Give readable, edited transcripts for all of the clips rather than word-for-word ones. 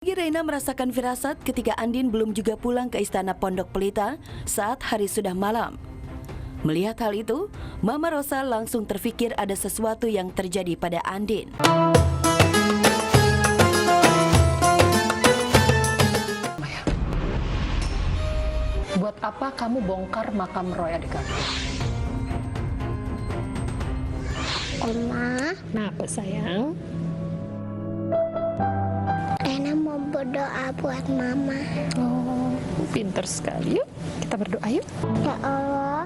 Reina merasakan firasat ketika Andin belum juga pulang ke istana Pondok Pelita saat hari sudah malam. Melihat hal itu, Mama Rosa langsung terfikir ada sesuatu yang terjadi pada Andin. Maya, buat apa kamu bongkar makam Roy adik kamu? Oma, Kenapa sayang? Rena mau berdoa buat Mama. Oh, pinter sekali. Yuk, kita berdoa yuk. Ya Allah,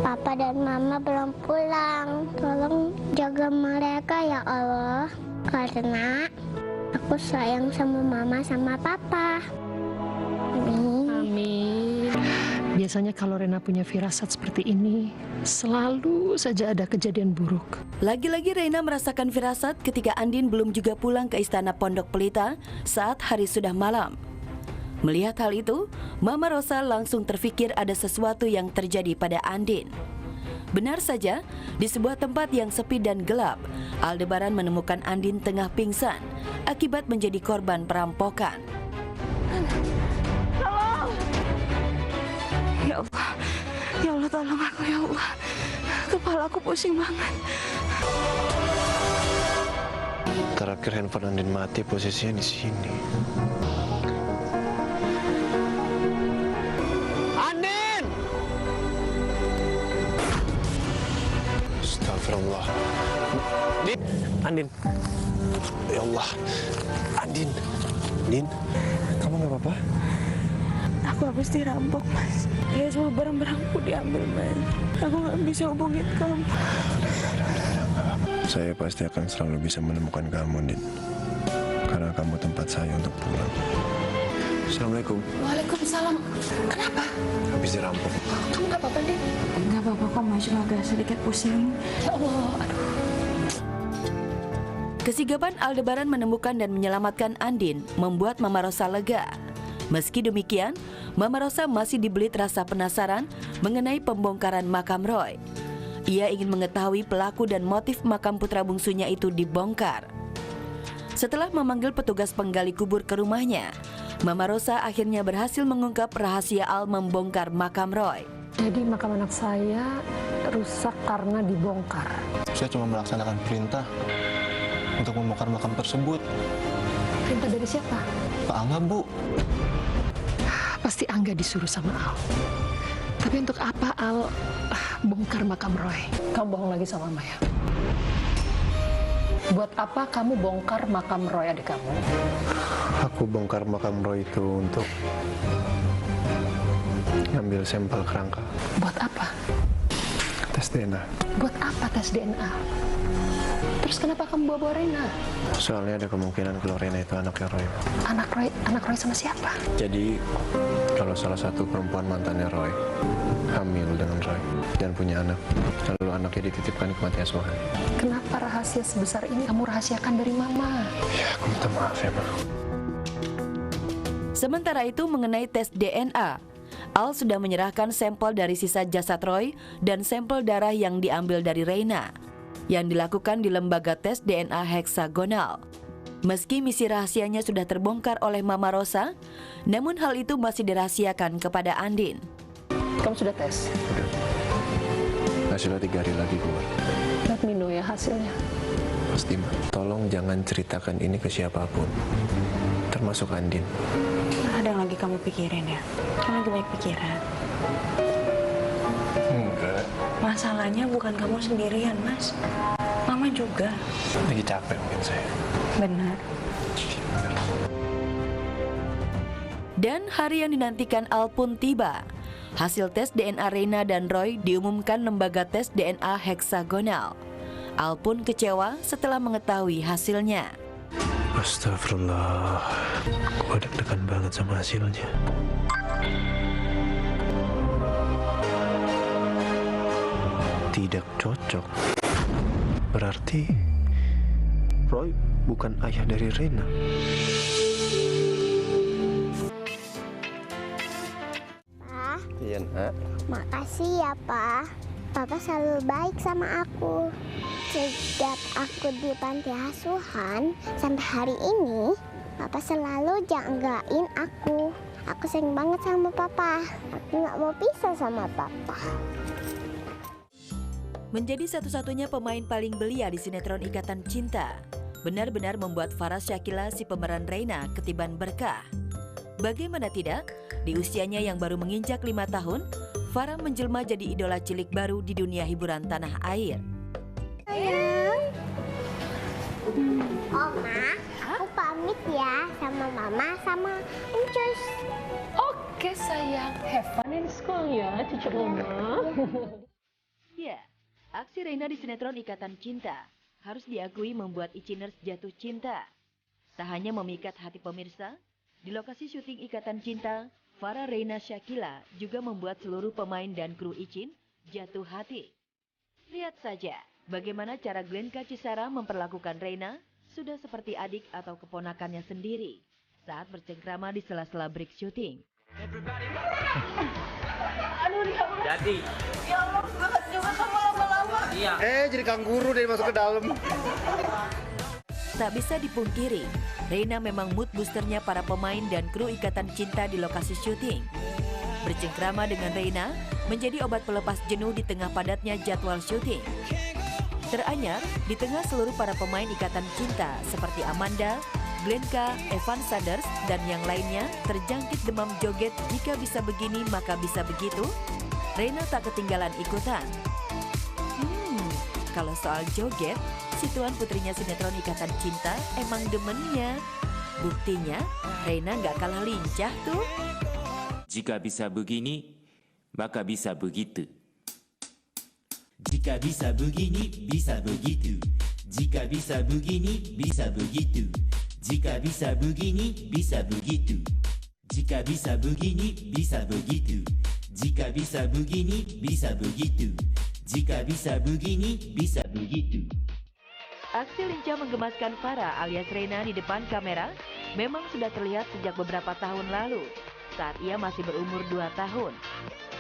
Papa dan Mama belum pulang. Tolong jaga mereka ya Allah. Karena aku sayang sama Mama sama Papa. Amin. Amin. Biasanya kalau Rena punya firasat seperti ini, selalu saja ada kejadian buruk. Lagi-lagi Reina merasakan firasat ketika Andin belum juga pulang ke istana Pondok Pelita saat hari sudah malam. Melihat hal itu, Mama Rosa langsung terfikir ada sesuatu yang terjadi pada Andin. Benar saja, di sebuah tempat yang sepi dan gelap, Aldebaran menemukan Andin tengah pingsan akibat menjadi korban perampokan. Ya Allah tolong aku ya Allah. Kepala aku pusing banget. Terakhir handphone Andin mati posisinya di sini. Andin! Astagfirullah. Andin. Ya Allah. Andin. Andin, kamu nggak apa-apa? Aku habis dirampok, Mas. Ya semua barang-barangku diambil, Mas. Aku nggak bisa hubungin kamu. Saya pasti akan selalu bisa menemukan kamu, Din. Karena kamu tempat saya untuk pulang. Assalamualaikum. Waalaikumsalam. Kenapa? Habis dirampok. Kamu nggak apa-apa, Din? Nggak apa-apa kok, Mas. Cuma agak sedikit pusing. Ya Allah, aduh. Kesigapan Aldebaran menemukan dan menyelamatkan Andin membuat Mama Rosa lega. Meski demikian, Mama Rosa masih dibelit rasa penasaran mengenai pembongkaran makam Roy. Ia ingin mengetahui pelaku dan motif makam putra bungsunya itu dibongkar. Setelah memanggil petugas penggali kubur ke rumahnya, Mama Rosa akhirnya berhasil mengungkap rahasia Al membongkar makam Roy. Jadi makam anak saya rusak karena dibongkar. Saya cuma melaksanakan perintah untuk membongkar makam tersebut. Perintah dari siapa? Pak Angga, Bu. Pasti Angga disuruh sama Al. Tapi untuk apa Al bongkar makam Roy? Kamu bohong lagi sama Maya. Buat apa kamu bongkar makam Roy adik kamu? Aku bongkar makam Roy itu untuk ngambil sampel kerangka. Buat apa? Tes DNA. Buat apa tes DNA? Terus kenapa kamu bawa Rena? Soalnya ada kemungkinan kalau Rena itu anaknya Roy. Anak Roy sama siapa? Jadi, kalau salah satu perempuan mantannya Roy hamil dengan Roy dan punya anak, lalu anaknya dititipkan ke panti asuhan. Kenapa rahasia sebesar ini kamu rahasiakan dari Mama? Ya, aku minta maaf ya, Ma. Sementara itu mengenai tes DNA, Al sudah menyerahkan sampel dari sisa jasad Roy dan sampel darah yang diambil dari Reina yang dilakukan di lembaga tes DNA heksagonal. Meski misi rahasianya sudah terbongkar oleh Mama Rosa, namun hal itu masih dirahasiakan kepada Andin. Kamu sudah tes? Udah. Hasilnya 3 hari lagi keluar. Let me know ya hasilnya. Pasti, Ma. Tolong jangan ceritakan ini ke siapapun, termasuk Andin. Ada yang lagi kamu pikirin ya? Kamu lagi banyak pikiran. Enggak. Masalahnya bukan kamu sendirian, Mas. Mama juga. Lagi capek mungkin saya. Benar. Dan hari yang dinantikan Al pun tiba. Hasil tes DNA Reina dan Roy diumumkan lembaga tes DNA heksagonal. Al pun kecewa setelah mengetahui hasilnya. Astagfirullah. Gue deg-degan banget sama hasilnya. Tidak cocok. Berarti Roy bukan ayah dari Rena. Pa, Iya, Nak. makasih ya, Pa. Papa selalu baik sama aku. Sejak aku di panti asuhan sampai hari ini, Papa selalu jagain aku. Aku sayang banget sama papa. Aku nggak mau pisah sama papa. Menjadi satu-satunya pemain paling belia di sinetron Ikatan Cinta, benar-benar membuat Farah Shakila si pemeran Reina ketiban berkah. Bagaimana tidak, di usianya yang baru menginjak 5 tahun, Farah menjelma jadi idola cilik baru di dunia hiburan tanah air. Oma, aku pamit ya sama mama sama Encus. Oke sayang, have fun in school ya, cucu Oma. Ya, aksi Reina di sinetron Ikatan Cinta harus diakui membuat Iciners jatuh cinta. Tak hanya memikat hati pemirsa, di lokasi syuting Ikatan Cinta, Farah Reina Shakila juga membuat seluruh pemain dan kru Icin jatuh hati. Lihat saja bagaimana cara Glenka Cisara memperlakukan Reina sudah seperti adik atau keponakannya sendiri saat bercengkrama di sela-sela break syuting. Jadi. Ya Allah, banget juga kamu lama-lama. Iya. Jadi kanguru deh masuk ke dalam. Tak bisa dipungkiri, Reina memang mood boosternya para pemain dan kru Ikatan Cinta di lokasi syuting. Bercengkrama dengan Reina menjadi obat pelepas jenuh di tengah padatnya jadwal syuting. Teranyar, di tengah seluruh para pemain Ikatan Cinta seperti Amanda, Glenka, Evan Sanders, dan yang lainnya terjangkit demam joget jika bisa begini maka bisa begitu, Reina tak ketinggalan ikutan. Kalau soal joget, si tuan putrinya sinetron Ikatan Cinta emang demennya. Buktinya, Reina nggak kalah lincah tuh. Jika bisa begini, maka bisa begitu. Jika bisa begini, bisa begitu. Jika bisa begini, bisa begitu. Jika bisa begini, bisa begitu. Jika bisa begini, bisa begitu. Jika bisa begini, bisa begitu. Jika bisa begini, bisa begitu. Aksi lincah menggemaskan Farah alias Reina di depan kamera memang sudah terlihat sejak beberapa tahun lalu saat ia masih berumur 2 tahun.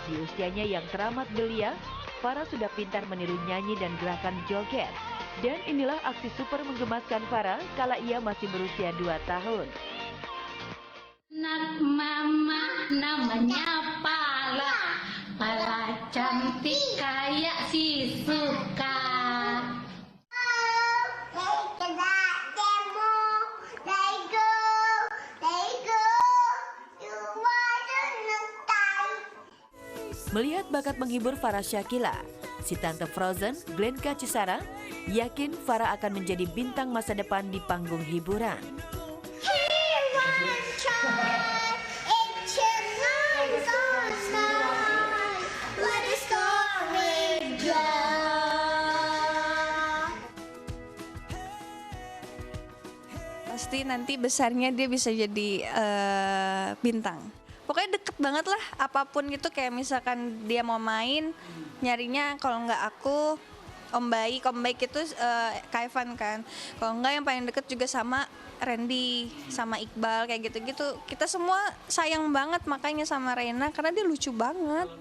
Di usianya yang teramat belia, Farah sudah pintar meniru nyanyi dan gerakan joget. Dan inilah aksi super menggemaskan Farah kala ia masih berusia 2 tahun. Nak mama namanya Pala, Pala cantik kayak si Suka. Melihat bakat menghibur Farah Shakila, si tante Frozen, Glenka Cisara, yakin Farah akan menjadi bintang masa depan di panggung hiburan. Pasti nanti besarnya dia bisa jadi bintang. Pokoknya deket banget lah, apapun gitu, kayak misalkan dia mau main, nyarinya kalau nggak aku, Om Baik itu Kak Evan kan. Kalau nggak yang paling deket juga sama Randy, sama Iqbal, kayak gitu-gitu. Kita semua sayang banget makanya sama Reina, karena dia lucu banget.